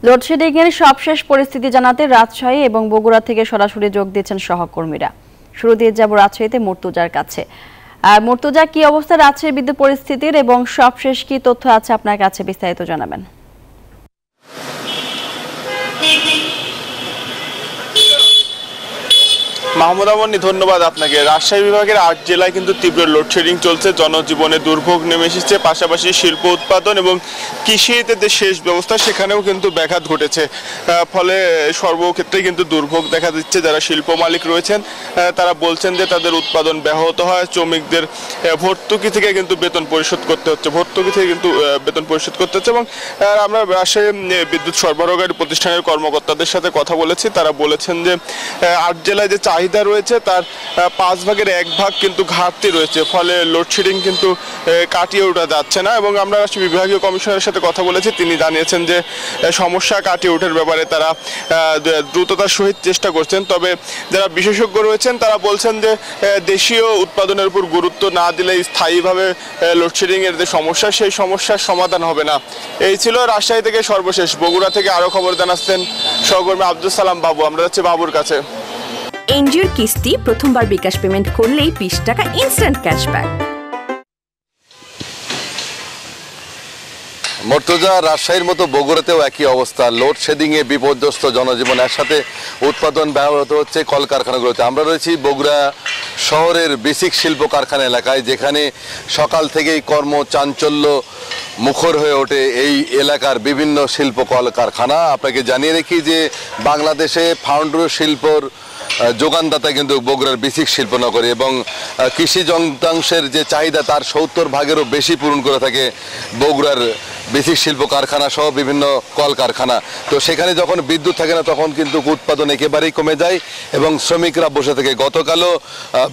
Load shedding এর সবশেষ পরিস্থিতি জানাতে রাজশাহী এবং বগুড়া থেকে সরাসরি যোগ দিচ্ছেন সহকর্মীরা। শুরু দিয়ে যাব রাজশাহীতে মুর্তজার কাছে। মুর্তজা, কি অবস্থা রাজশাহীর বিদ্যুৎ পরিস্থিতির এবং সবশেষ কি তথ্য আছে আপনার কাছে, বিস্তারিত জানাবেন। মাহমুদ আমনি, ধন্যবাদ আপনাকে। রাজশাহী বিভাগের 8 জেলায় কিন্তু তীব্র লোডশেডিং চলছে, জনজীবনে দুর্ভোগ নেমে এসেছে, পাশাপাশি শিল্প উৎপাদন এবং কৃষিতে যে শেষ ব্যবস্থা সেখানেও কিন্তু ব্যাঘাত ঘটেছে। ফলে সর্বক্ষেত্রে কিন্তু দুর্ভোগ দেখা দিচ্ছে। যারা শিল্প মালিক রয়েছেন তারা বলছেন যে তাদের উৎপাদন ব্যাহত হয়, শ্রমিকদের ভর্তুকি থেকে কিন্তু বেতন পরিশোধ করতে হচ্ছে, এবং আমরা রাজশাহী বিদ্যুৎ সরবরাহকারী প্রতিষ্ঠানের কর্মকর্তাদের সাথে কথা বলেছি। তারা বলেছেন যে 8 জেলায় যে চাহিদা রয়েছে তার 5 ভাগের 1 ভাগ কিন্তু ঘাটতি রয়েছে, ফলে লোডশেডিং কিন্তু কাটিয়ে ওঠা যাচ্ছে না। এবং আমরা বিভাগীয় কমিশনারের সাথে কথা বলেছি, তিনি জানিয়েছেন যে সমস্যা কাটিয়ে ওঠার ব্যাপারে তারা দ্রুততার সহিত চেষ্টা করছেন। তবে যারা বিশেষজ্ঞ রয়েছেন তারা বলছেন যে দেশীয় উৎপাদনের উপর গুরুত্ব না দিলে স্থায়ীভাবে লোডশেডিং এর যে সমস্যা সেই সমস্যার সমাধান হবে না। এই ছিল রাজশাহী থেকে সর্বশেষ। বগুড়া থেকে আরো খবর জানাচ্ছেন সহকর্মী আব্দুল সালাম বাবু। আমরা যাচ্ছি বাবুর কাছে। এনজিওর কিস্তি প্রথমবার বিকাশ পেমেন্ট করলেই 20 টাকা ইনস্ট্যান্ট ক্যাশব্যাক। মুর্তজা, রাজশাহীর মতো বগুড়াতেও একই অবস্থা। লোডশেডিং এ বিপর্যস্ত জনজীবন, এর সাথে উৎপাদন ব্যাহত হচ্ছে কলকারখানাগুলোতে। আমরা রয়েছি বগুড়া শহরের বেসিক শিল্প কারখানা এলাকায়, যেখানে সকাল থেকেই কর্মচাঞ্চল্য মুখর হয়ে ওঠে এই এলাকার বিভিন্ন শিল্প কলকারখানা। আপনাকে জানিয়ে রাখি যে বাংলাদেশে ফাউন্ডার শিল্পর যোগানদাতা কিন্তু বগুড়ার বেসিক শিল্পনগরী, এবং কৃষি যন্ত্রাংশের যে চাহিদা তার 70 ভাগেরও বেশি পূরণ করে থাকে বগুড়ার বেসিক শিল্প কারখানা সহ বিভিন্ন কলকারখানা। তো সেখানে যখন বিদ্যুৎ থাকে না তখন কিন্তু উৎপাদন একেবারেই কমে যায় এবং শ্রমিকরা বসে থাকে। গতকালও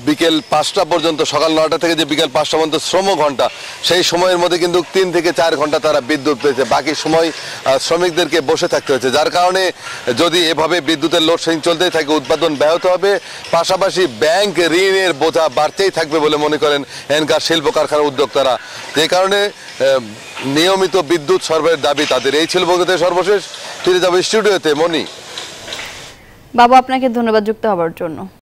বিকেল 5টা পর্যন্ত, সকাল 9টা থেকে যে বিকেল 5টা পর্যন্ত শ্রম ঘন্টা, সেই সময়ের মধ্যে কিন্তু 3 থেকে 4 ঘন্টা তারা বিদ্যুৎ পেয়েছে, বাকি সময় শ্রমিকদেরকে বসে থাকতে হয়েছে। যার কারণে যদি এভাবে বিদ্যুতের লোডশেডিং চলতেই থাকে উৎপাদন ব্যাহত হবে, পাশাপাশি ব্যাংক ঋণের বোঝা বাড়তেই থাকবে বলে মনে করেন এনকার শিল্প কারখানার উদ্যোক্তারা। যে কারণে নিয়মিত বিদ্যুৎ সরবরাহের দাবি তাদের। এই ছিল বগুড়াতে সর্বশেষ। ফিরে যাবো স্টুডিওতে। মনি বাবু, আপনাকে ধন্যবাদ যুক্ত হওয়ার জন্য।